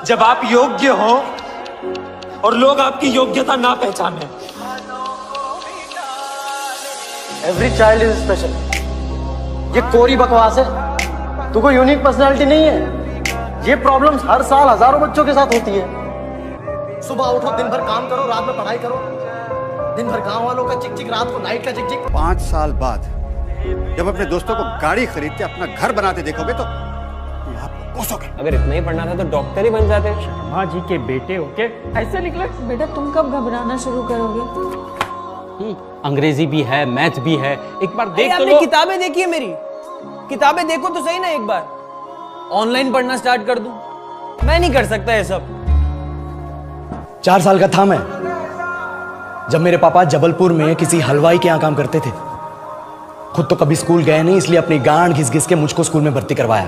जब आप योग्य हो और लोग आपकी योग्यता ना पहचाने। Every child is special. ये कोरी बकवास है। तू कोई यूनिक पर्सनालिटी नहीं है। ये प्रॉब्लम्स हर साल हजारों बच्चों के साथ होती है। सुबह उठो, दिन भर काम करो, रात में पढ़ाई करो, दिन भर गांव वालों का चिक चिक, रात को नाइट का चिक चिक। 5 साल बाद जब अपने दोस्तों को गाड़ी खरीद के अपना घर बनाते देखोगे तो आपको कोसोगे। अगर इतना ही पढ़ना था तो डॉक्टर ही बन जाते। शर्मा जी के बेटे होके ऐसे निकले। बेटा तुम कब घबराना शुरू करोगे? अंग्रेजी भी है, मैथ भी है, एक बार देख तो लो। किताबें देखी है मेरी, किताबें देखो तो सही ना एक बार। ऑनलाइन पढ़ना स्टार्ट कर दूं? मैं नहीं कर सकता ये सब। 4 साल का था मैं जब मेरे पापा जबलपुर में किसी हलवाई के यहाँ काम करते थे। खुद तो कभी स्कूल गए नहीं, इसलिए अपनी गांड घिस घिस के मुझको स्कूल में भर्ती करवाया।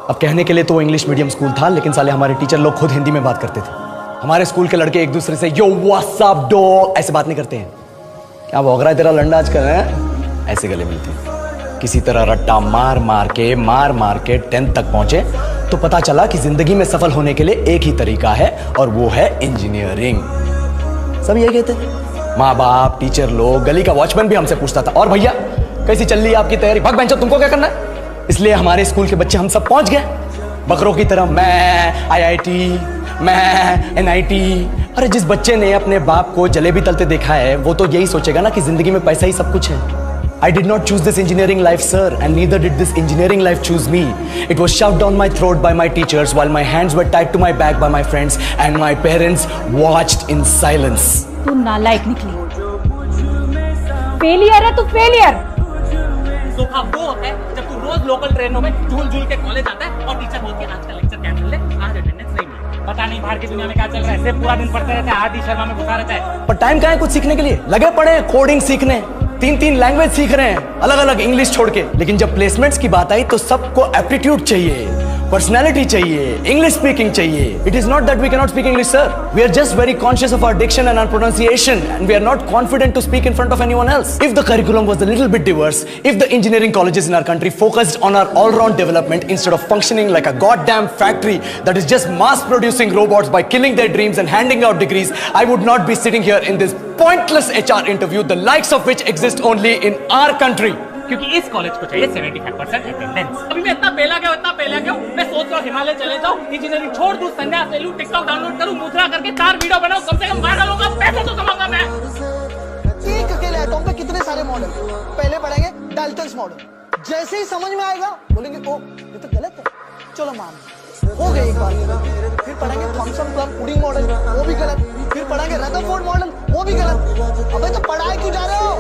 अब कहने के लिए तो इंग्लिश मीडियम स्कूल था, लेकिन साले हमारे टीचर लोग खुद हिंदी में बात करते थे। हमारे स्कूल के लड़के एक दूसरे से यो व्हाट्स अप डॉग ऐसे बात नहीं करते हैं। क्या भौंक रहा है तेरा लंडा आजकल है? ऐसे गले मिलते हैं। किसी तरह रट्टा मार मार के 10th तक पहुंचे तो पता चला कि जिंदगी में सफल होने के लिए एक ही तरीका है और वो है इंजीनियरिंग। सब ये कहते हैं। माँ बाप, टीचर लोग, गली का वॉचमैन भी हमसे पूछता था, और भैया कैसी चल रही है आपकी तैयारी? भाग बेंचो, तुमको क्या करना है? इसलिए हमारे स्कूल के बच्चे हम सब पहुंच गए बकरों की तरह। मैं IIT, मैं NIT। अरे जिस बच्चे ने अपने बाप को जलेबी तलते देखा है वो तो यही सोचेगा ना कि जिंदगी में पैसा ही सब कुछ है। I did not choose this engineering life, sir, and neither did this engineering life choose me. It was shoved down my throat by my teachers while my hands were tied to my back by my friends and my parents watched in silence. तू नालायक निकली। Failure है तू, failure. धोखा वो होता है जब तू रोज लोकल ट्रेनों में झूल झूल के कॉलेज आता है और टीचर बोलती है आज का लेक्चर कैंसिल है, आज अटेंडेंस नहीं मिली। पता नहीं बाहर की दुनिया में क्या चल रहा है, सिर्फ पूरा दिन पढ़ते रहते हैं, आदि शर्मा में घुसा रहता है। पर टाइम कहाँ है कुछ सीखने के लिए? लगे पड़े कोडिंग सीखने, 3 लैंग्वेज सीख रहे हैं अलग अलग इंग्लिश छोड़ के। लेकिन जब प्लेसमेंट्स की बात आई तो सबको एप्टीट्यूड चाहिए, पर्सनैलिटी चाहिए, इंग्लिश स्पीकिंग चाहिए। It is not that we can not speak English, sir. We are just very conscious of our diction and our pronunciation and we are not confident to speak in front of anyone else. If the curriculum was a little bit diverse, if the engineering colleges in our country focused on our all-round development instead of functioning like a goddamn factory that is just mass producing robots by killing their dreams and handing out degrees, I would not be sitting here in this pointless HR interview, the likes of which exist only in our country. क्योंकि इस college को चाहिए 75% attendance. अभी मैं इतना पेला गया हूँ, मैं सोच रहा हूँ हिमालय चले जाऊँ, इंजीनियरिंग छोड़ दूँ, संन्यास ले लूँ, टिकटॉक डाउनलोड करूँ, मुद्रा करके 4 वीडियो बनाऊँ, कम से कम वायरल होगा, पैसा तो कमाऊंगा मैं। एक अकेले एटॉम पे कितने सारे मॉडल। पहले पढ़ेंगे डाल्टन्स मॉडल, जैसे ही समझ में आएगा बोलेंगे ओ ये तो गलत है, चलो मान हो गए एक बार। फिर पढ़ेंगे थॉमसन प्लम पुडिंग मॉडल, वो भी गलत। फिर पढ़ेंगे रदरफोर्ड मॉडल, वो भी गलत। अबे तो पढ़ाई क्यों जा रहे हो?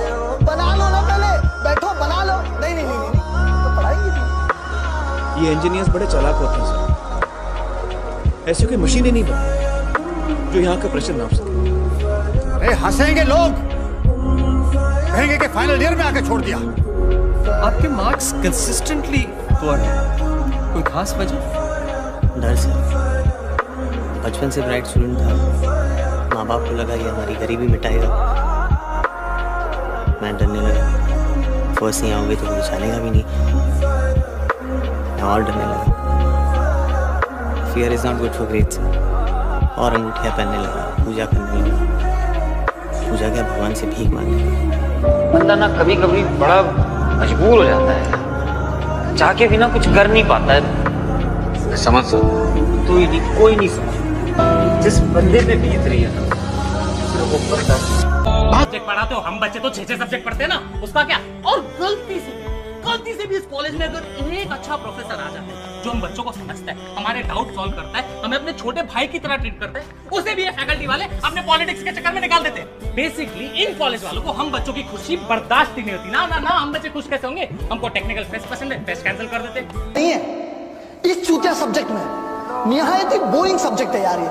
बना लो ना, पहले बैठो बना लो। नहीं तो पढ़ाएंगे क्यों? ये इंजीनियर्स बड़े चालाक होते हैं सर। ऐसी कोई मशीनें नहीं बनी जो यहाँ का प्रेशर नाप सके। अरे हंसेंगे लोग, कहेंगे कि फाइनल ईयर में आके छोड़ दिया। आपके मार्क्स कंसिस्टेंटली पुअर हैं, कोई खास वजह? डर से। बचपन से ब्राइट स्टूडेंट था, माँ बाप को लगा ये हमारी गरीबी मिटाएगा। मैं डरने लगा, फर्स्ट नहीं आओगे तो कोई चलेगा भी नहीं। मैं और डरने लगा। Fear is not good for grades. और अंगूठियाँ पहनने लगा, पूजा करने लगा। पूजा क्या, भगवान से भीख मांगने। बंदा ना कभी कभी बड़ा मजबूर हो जाता है, चाह के भी ना कुछ कर नहीं पाता है। समझ तू ही नहीं, कोई नहीं समझ जिस बंदे पे बीत रही है ना, सिर्फ वो बंदा। सब्जेक्ट पढ़ाते हो, हम बच्चे तो 6 सब्जेक्ट पढ़ते हैं ना, उसका क्या? और गलती से भी इस कॉलेज में अगर एक अच्छा प्रोफेसर आ जाता है जो हम बच्चों को समझता है, हमारे डाउट सॉल्व करता है, हमें अपने छोटे भाई की तरह ट्रीट करता है, उसे भी ये फैकल्टी वाले अपने पॉलिटिक्स के चक्कर में निकाल देते हैं। बेसिकली इन कॉलेज वालों को हम बच्चों की खुशी बर्दाश्त ही नहीं होती। ना हम बच्चे खुश कैसे होंगे? हमको टेक्निकल फेस्ट पसंद है, फेस्ट कैंसिल कर देते नहीं है। इस चूतिया सब्जेक्ट में निहायत ही बोरिंग सब्जेक्ट है यार। ये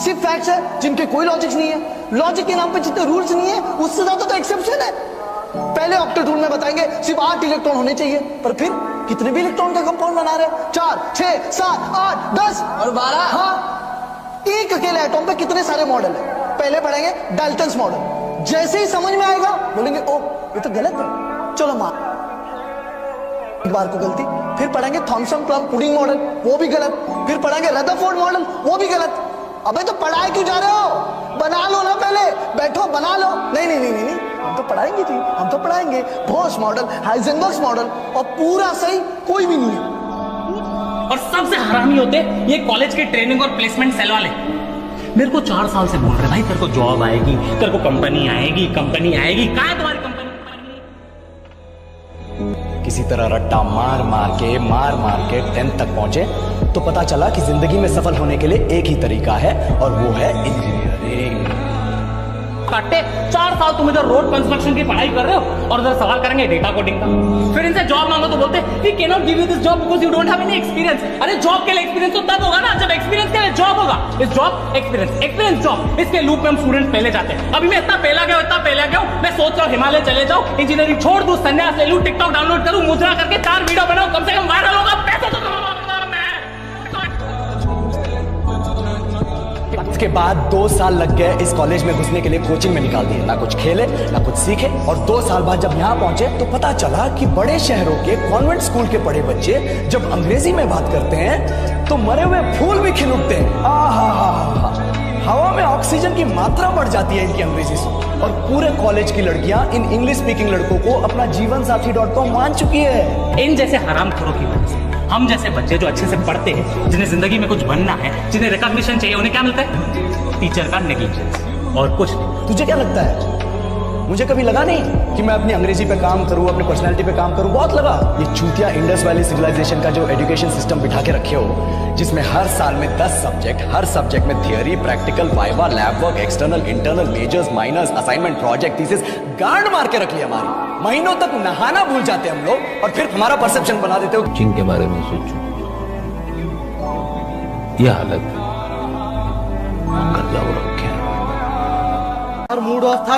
सिर्फ फैक्ट्स है जिनके कोई लॉजिक्स नहीं है। लॉजिक के नाम पे जितने रूल्स नहीं है उससे ज्यादा तो एक्सेप्शन है। पहले ऑक्टेट रूल में बताएंगे सिर्फ 8 इलेक्ट्रॉन होने चाहिए, पर फिर कितने भी इलेक्ट्रॉन का कंपाउंड बना रहे हैं, 4, 6, 7, 8, 10 और 12। हाँ, एक अकेले एटॉम पे कितने सारे मॉडल है। पहले पढ़ेंगे डाल्टन्स मॉडल, जैसे ही समझ में आएगा बोलेंगे ओ ये तो गलत है, चलो मान। एक बार को गलती, फिर पढ़ेंगे थॉमसन प्लम पुडिंग मॉडल, वो भी गलत, फिर पढ़ेंगे रदरफोर्ड मॉडल, वो भी गलत। अबे तो पढ़ाए क्यों जा रहे हो? बना लो ना, पहले बैठो बना लो। नहीं नहीं नहीं नहीं, नहीं। हम तो पढ़ाएंगे जी, हम तो पढ़ाएंगे बोस मॉडल, हाइजेनबर्ग मॉडल, और पूरा सही कोई भी नहीं है। और सबसे हरामी होते ये कॉलेज के ट्रेनिंग और प्लेसमेंट सेल वाले। मेरे को 4 साल से बोल रहे भाई तेरे को जॉब आएगी, तेरे को कंपनी आएगी, कंपनी आएगी। कहाँ है तुम्हारी कंपनी? किसी तरह रट्टा मार मार के 10th तक पहुंचे तो पता चला कि जिंदगी में सफल होने के लिए एक ही तरीका है और वो है इंजीनियरिंग। काटे 4 साल तुम इधर रोड कंस्ट्रक्शन की पढ़ाई कर रहे हो और उधर सवाल करेंगे डेटा कोडिंग का। फिर इनसे जॉब मांगो तो बोलते we can not give you this job because you don't have any experience. अरे जॉब के लिए एक्सपीरियंस तो तब होगा ना जब एक्सपीरियंस के लिए जॉब होगा। इस जॉब एक्सपीरियंस जॉब, इसके लूप में हम स्टूडेंट पहले जाते हैं। अभी मैं इतना पहला गया हूं, मैं सोच रहा हूं हिमालय चले जाऊं, इंजीनियरिंग छोड़ दूं, संन्यास ले लूं, टिकटॉक डाउनलोड करूं, मुद्रा करके 4 वीडियो बनाऊं, कम से कम वायरल होगा, पैसा तो कमाऊंगा मैं। इसके बाद 2 साल लग गए इस कॉलेज में घुसने के लिए, कोचिंग में निकाल दिए, ना कुछ खेले ना कुछ सीखे। और 2 साल बाद जब यहाँ पहुंचे तो पता चला कि बड़े शहरों के कॉन्वेंट स्कूल के पढ़े बच्चे जब अंग्रेजी में बात करते हैं तो मरे हुए फूल भी खिल उठते हैं। हवा में ऑक्सीजन की मात्रा बढ़ जाती है इनकी अंग्रेजी से। और पूरे कॉलेज की लड़कियां इन इंग्लिश स्पीकिंग लड़कों को अपना जीवन साथी .com मान चुकी है। इन जैसे हरामखोरों की वजह से हम जैसे बच्चे जो अच्छे से पढ़ते हैं, जिन्हें जिंदगी में कुछ बनना है, जिन्हें रिकॉग्निशन चाहिए, उन्हें क्या मिलता है? टीचर का नेग्लिजेंस और कुछ नहीं। तुझे क्या लगता है मुझे कभी लगा नहीं कि मैं अपनी अंग्रेजी पे काम करूं, अपनी पर्सनालिटी पे काम करूं? बहुत लगा। ये चूतिया इंडस वैली सिविलाइजेशन का जो एजुकेशन सिस्टम बिठा के रखे हो, जिसमें हर साल में 10 सब्जेक्ट, हर सब्जेक्ट में theory, practical, viva, lab work, external, internal, majors, minors, assignment, project, thesis, गांड मार के रख लिया हमारी। महीनों तक नहाना भूल जाते हम लोग और फिर हमारा परसेप्शन बना देते हो। कोचिंग के बारे में सोचो, यह हालत कर्जा हो रखे मूड ऑफ था।